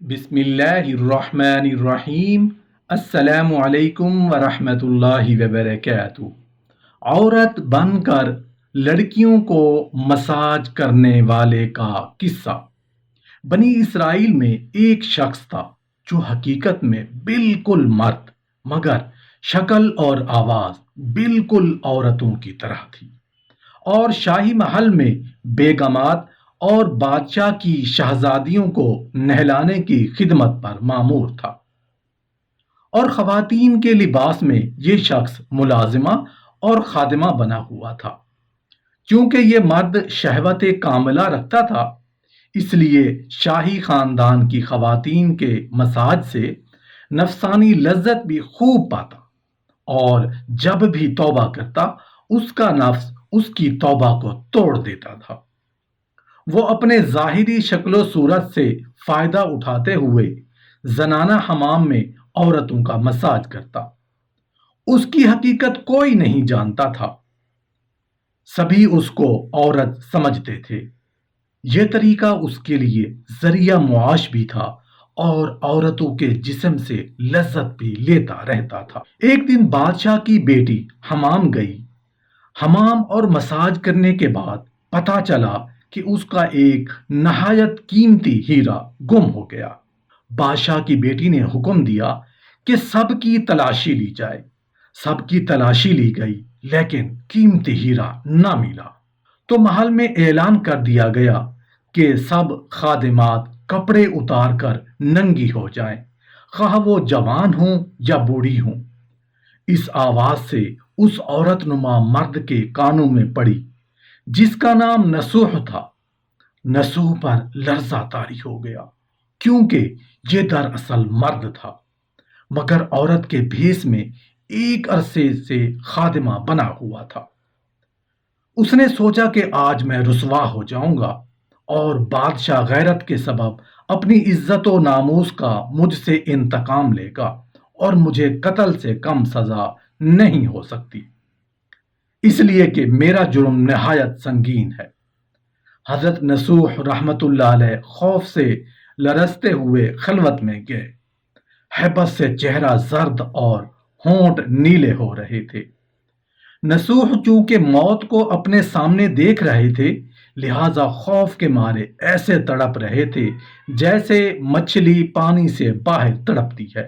بسم اللہ الرحمن الرحیم۔ السلام علیکم ورحمۃ اللہ وبرکاتہ۔ عورت بن کر لڑکیوں کو مساج کرنے والے کا قصہ۔ بنی اسرائیل میں ایک شخص تھا جو حقیقت میں بالکل مرد مگر شکل اور آواز بالکل عورتوں کی طرح تھی، اور شاہی محل میں بیگمات اور بادشاہ کی شہزادیوں کو نہلانے کی خدمت پر مامور تھا، اور خواتین کے لباس میں یہ شخص ملازمہ اور خادمہ بنا ہوا تھا۔ چونکہ یہ مرد شہوت کاملہ رکھتا تھا، اس لیے شاہی خاندان کی خواتین کے مساج سے نفسانی لذت بھی خوب پاتا، اور جب بھی توبہ کرتا اس کا نفس اس کی توبہ کو توڑ دیتا تھا۔ وہ اپنے ظاہری شکل و صورت سے فائدہ اٹھاتے ہوئے زنانہ حمام میں عورتوں کا مساج کرتا۔ اس کی حقیقت کوئی نہیں جانتا تھا، سبھی اس کو عورت سمجھتے تھے۔ یہ طریقہ اس کے لیے ذریعہ معاش بھی تھا اور عورتوں کے جسم سے لذت بھی لیتا رہتا تھا۔ ایک دن بادشاہ کی بیٹی حمام گئی۔ حمام اور مساج کرنے کے بعد پتہ چلا کہ اس کا ایک نہایت قیمتی ہیرا گم ہو گیا۔ بادشاہ کی بیٹی نے حکم دیا کہ سب کی تلاشی لی جائے۔ سب کی تلاشی لی گئی لیکن قیمتی ہیرا نہ ملا۔ تو محل میں اعلان کر دیا گیا کہ سب خادمات کپڑے اتار کر ننگی ہو جائیں، خواہ وہ جوان ہوں یا بوڑھی ہوں۔ اس آواز سے اس عورت نما مرد کے کانوں میں پڑی جس کا نام نسوح تھا۔ نسوح پر لرزہ طاری ہو گیا، کیونکہ یہ دراصل مرد تھا مگر عورت کے بھیس میں ایک عرصے سے خادمہ بنا ہوا تھا۔ اس نے سوچا کہ آج میں رسوا ہو جاؤں گا اور بادشاہ غیرت کے سبب اپنی عزت و ناموس کا مجھ سے انتقام لے گا اور مجھے قتل سے کم سزا نہیں ہو سکتی، اس لیے کہ میرا جرم نہایت سنگین ہے۔ حضرت نسوح رحمت اللہ علیہ خوف سے لرزتے ہوئے خلوت میں گئے۔ ہیبت سے چہرہ زرد اور ہونٹ نیلے ہو رہے تھے۔ نسوح چونکہ موت کو اپنے سامنے دیکھ رہے تھے، لہذا خوف کے مارے ایسے تڑپ رہے تھے جیسے مچھلی پانی سے باہر تڑپتی ہے،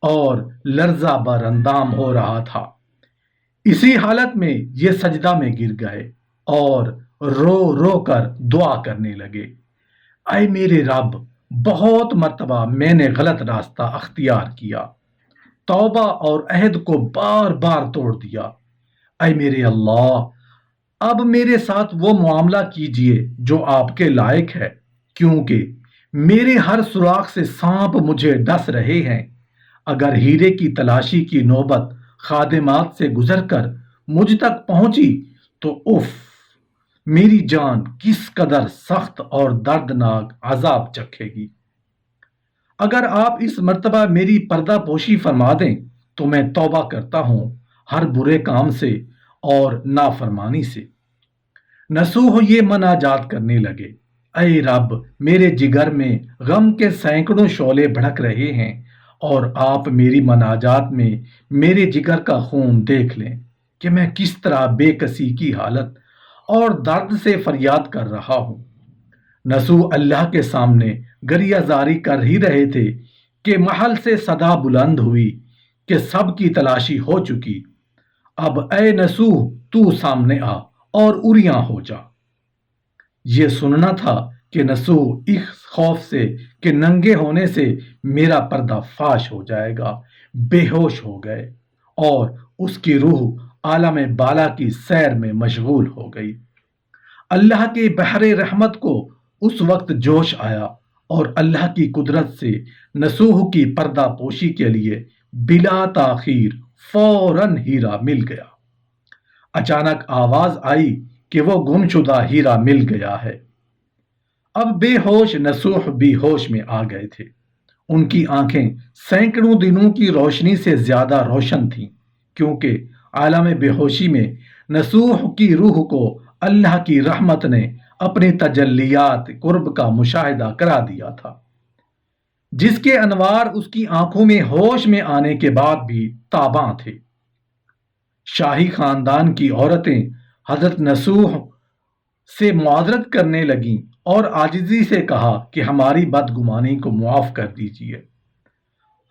اور لرزہ بر اندام ہو رہا تھا۔ اسی حالت میں یہ سجدہ میں گر گئے اور رو رو کر دعا کرنے لگے، اے میرے رب، بہت مرتبہ میں نے غلط راستہ اختیار کیا، توبہ اور عہد کو بار بار توڑ دیا۔ اے میرے اللہ، اب میرے ساتھ وہ معاملہ کیجئے جو آپ کے لائق ہے، کیونکہ میرے ہر سوراخ سے سانپ مجھے ڈس رہے ہیں۔ اگر ہیرے کی تلاشی کی نوبت خادمات سے گزر کر مجھ تک پہنچی تو اف، میری جان کس قدر سخت اور دردناک عذاب چکھے گی۔ اگر آپ اس مرتبہ میری پردہ پوشی فرما دیں تو میں توبہ کرتا ہوں ہر برے کام سے اور نافرمانی سے۔ نسوح یہ مناجات کرنے لگے، اے رب، میرے جگر میں غم کے سینکڑوں شعلے بھڑک رہے ہیں، اور آپ میری مناجات میں میرے جگر کا خون دیکھ لیں کہ میں کس طرح بے کسی کی حالت اور درد سے فریاد کر رہا ہوں۔ نسوح اللہ کے سامنے گریہ زاری کر ہی رہے تھے کہ محل سے صدا بلند ہوئی کہ سب کی تلاشی ہو چکی، اب اے نسوح تو سامنے آ اور عریاں ہو جا۔ یہ سننا تھا کہ نسوح اس خوف سے کہ ننگے ہونے سے میرا پردہ فاش ہو جائے گا بے ہوش ہو گئے، اور اس کی روح عالم بالا کی سیر میں مشغول ہو گئی۔ اللہ کے بحر رحمت کو اس وقت جوش آیا اور اللہ کی قدرت سے نسوح کی پردہ پوشی کے لیے بلا تاخیر فوراً ہیرا مل گیا۔ اچانک آواز آئی کہ وہ گم شدہ ہیرا مل گیا ہے۔ اب بے ہوش نسوح بھی ہوش میں آ گئے تھے۔ ان کی آنکھیں سینکڑوں دنوں کی روشنی سے زیادہ روشن تھیں، کیونکہ عالم بے ہوشی میں نسوح کی روح کو اللہ کی رحمت نے اپنی تجلیات قرب کا مشاہدہ کرا دیا تھا۔ جس کے انوار اس کی آنکھوں میں ہوش میں آنے کے بعد بھی تاباں تھے۔ شاہی خاندان کی عورتیں حضرت نصوح سے معذرت کرنے لگیں اور عاجزی سے کہا کہ ہماری بدگمانی کو معاف کر دیجیے،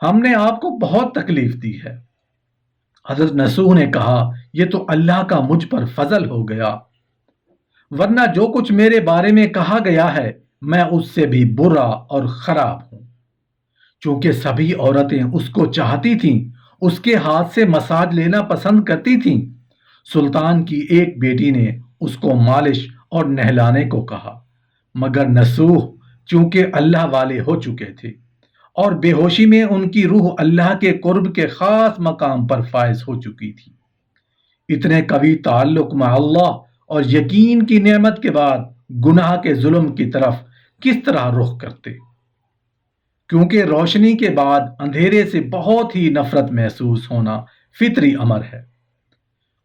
ہم نے آپ کو بہت تکلیف دی ہے۔ حضرت نصوح نے کہا یہ تو اللہ کا مجھ پر فضل ہو گیا، ورنہ جو کچھ میرے بارے میں کہا گیا ہے میں اس سے بھی برا اور خراب ہوں۔ چونکہ سبھی عورتیں اس کو چاہتی تھیں، اس کے ہاتھ سے مساج لینا پسند کرتی تھیں، سلطان کی ایک بیٹی نے اس کو مالش اور نہلانے کو کہا، مگر نصوح چونکہ اللہ والے ہو چکے تھے اور بے ہوشی میں ان کی روح اللہ کے قرب کے خاص مقام پر فائز ہو چکی تھی۔ اتنے قوی تعلق مع اللہ اور یقین کی نعمت کے بعد گناہ کے ظلم کی طرف کس طرح رخ کرتے؟ کیونکہ روشنی کے بعد اندھیرے سے بہت ہی نفرت محسوس ہونا فطری امر ہے۔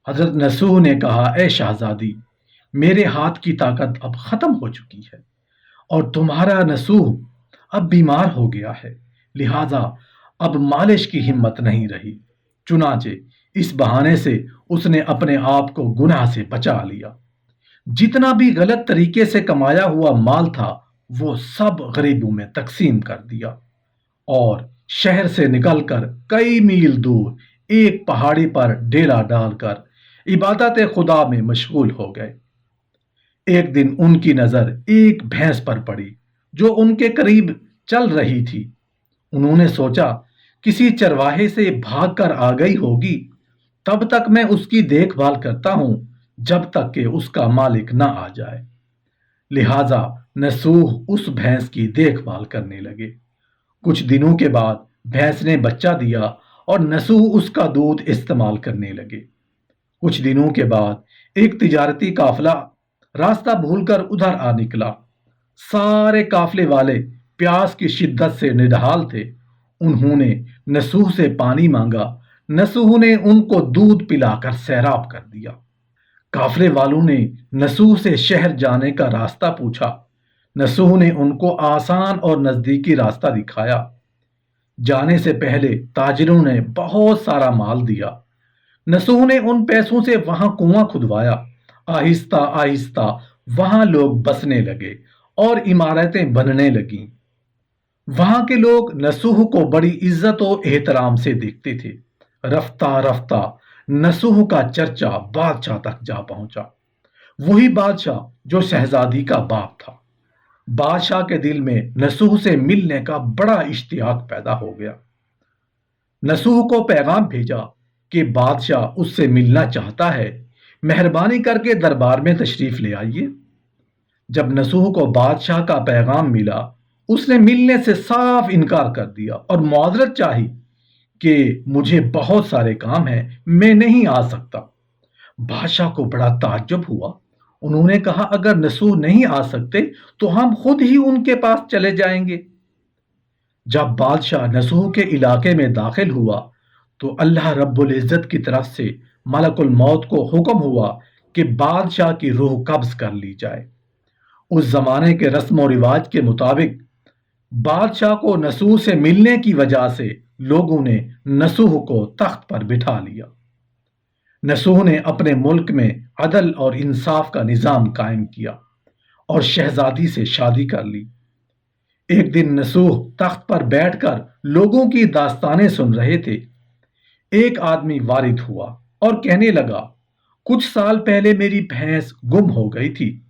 حضرت نصوح نے کہا اے شہزادی، میرے ہاتھ کی طاقت اب ختم ہو چکی ہے اور تمہارا نصوح اب بیمار ہو گیا ہے، لہذا اب مالش کی ہمت نہیں رہی۔ چنانچہ اس بہانے سے اس نے اپنے آپ کو گناہ سے بچا لیا۔ جتنا بھی غلط طریقے سے کمایا ہوا مال تھا وہ سب غریبوں میں تقسیم کر دیا اور شہر سے نکل کر کئی میل دور ایک پہاڑی پر ڈیرا ڈال کر عبادت خدا میں مشغول ہو گئے۔ ایک دن ان کی نظر ایک بھینس پر پڑی جو ان کے قریب چل رہی تھی۔ انہوں نے سوچا کسی چرواہے سے بھاگ کر آ گئی ہوگی، تب تک میں اس کی دیکھ بھال کرتا ہوں جب تک کہ اس کا مالک نہ آ جائے۔ لہذا نصوح اس بھینس کی دیکھ بھال کرنے لگے۔ کچھ دنوں کے بعد بھینس نے بچہ دیا اور نصوح اس کا دودھ استعمال کرنے لگے۔ کچھ دنوں کے بعد ایک تجارتی قافلہ راستہ بھول کر ادھر آ نکلا۔ سارے قافلے والے پیاس کی شدت سے نڈھال تھے۔ انہوں نے نصوح سے پانی مانگا، نصوح نے ان کو دودھ پلا کر سیراب کر دیا۔ قافلے والوں نے نصوح سے شہر جانے کا راستہ پوچھا۔ نصوح نے ان کو آسان اور نزدیکی راستہ دکھایا۔ جانے سے پہلے تاجروں نے بہت سارا مال دیا۔ نصوح نے ان پیسوں سے وہاں کنواں کھدوایا۔ آہستہ آہستہ وہاں لوگ بسنے لگے اور عمارتیں بننے لگیں۔ وہاں کے لوگ نصوح کو بڑی عزت و احترام سے دیکھتے تھے۔ رفتہ رفتہ نصوح کا چرچا بادشاہ تک جا پہنچا، وہی بادشاہ جو شہزادی کا باپ تھا۔ بادشاہ کے دل میں نصوح سے ملنے کا بڑا اشتیاق پیدا ہو گیا۔ نصوح کو پیغام بھیجا کہ بادشاہ اس سے ملنا چاہتا ہے، مہربانی کر کے دربار میں تشریف لے آئیے۔ جب نصوح کو بادشاہ کا پیغام ملا، اس نے ملنے سے صاف انکار کر دیا اور معذرت چاہی کہ مجھے بہت سارے کام ہیں، میں نہیں آ سکتا۔ بادشاہ کو بڑا تعجب ہوا۔ انہوں نے کہا اگر نصوح نہیں آ سکتے تو ہم خود ہی ان کے پاس چلے جائیں گے۔ جب بادشاہ نصوح کے علاقے میں داخل ہوا تو اللہ رب العزت کی طرف سے ملک الموت کو حکم ہوا کہ بادشاہ کی روح قبض کر لی جائے۔ اس زمانے کے رسم و رواج کے مطابق بادشاہ کو نصوح سے ملنے کی وجہ سے لوگوں نے نصوح کو تخت پر بٹھا لیا۔ نصوح نے اپنے ملک میں عدل اور انصاف کا نظام قائم کیا اور شہزادی سے شادی کر لی۔ ایک دن نصوح تخت پر بیٹھ کر لوگوں کی داستانیں سن رہے تھے۔ ایک آدمی وارد ہوا اور کہنے لگا کچھ سال پہلے میری بھینس گم ہو گئی تھی،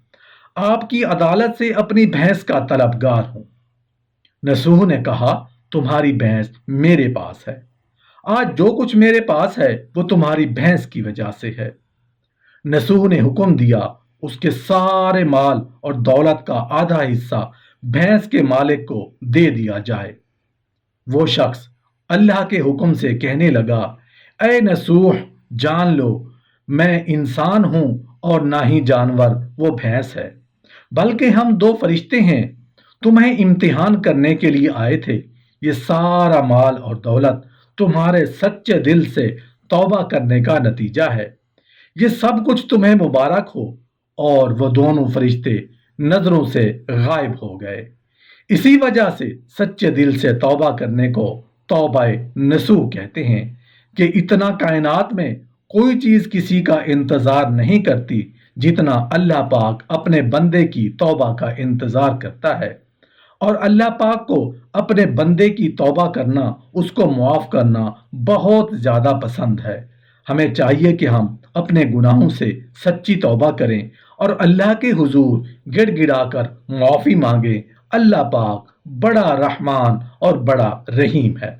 آپ کی عدالت سے اپنی بھینس کا طلبگار ہوں۔ نصوح نے کہا تمہاری بھینس میرے پاس ہے، آج جو کچھ میرے پاس ہے وہ تمہاری بھینس کی وجہ سے ہے۔ نصوح نے حکم دیا اس کے سارے مال اور دولت کا آدھا حصہ بھینس کے مالک کو دے دیا جائے۔ وہ شخص اللہ کے حکم سے کہنے لگا اے نصوح، جان لو میں انسان ہوں اور نہ ہی جانور وہ بھینس ہے، بلکہ ہم دو فرشتے ہیں، تمہیں امتحان کرنے کے لیے آئے تھے۔ یہ سارا مال اور دولت تمہارے سچے دل سے توبہ کرنے کا نتیجہ ہے۔ یہ سب کچھ تمہیں مبارک ہو۔ اور وہ دونوں فرشتے نظروں سے غائب ہو گئے۔ اسی وجہ سے سچے دل سے توبہ کرنے کو توبہ نصوح کہتے ہیں کہ اتنا کائنات میں کوئی چیز کسی کا انتظار نہیں کرتی جتنا اللہ پاک اپنے بندے کی توبہ کا انتظار کرتا ہے، اور اللہ پاک کو اپنے بندے کی توبہ کرنا، اس کو معاف کرنا بہت زیادہ پسند ہے۔ ہمیں چاہیے کہ ہم اپنے گناہوں سے سچی توبہ کریں اور اللہ کے حضور گڑ گڑا کر معافی مانگیں۔ اللہ پاک بڑا رحمان اور بڑا رحیم ہے۔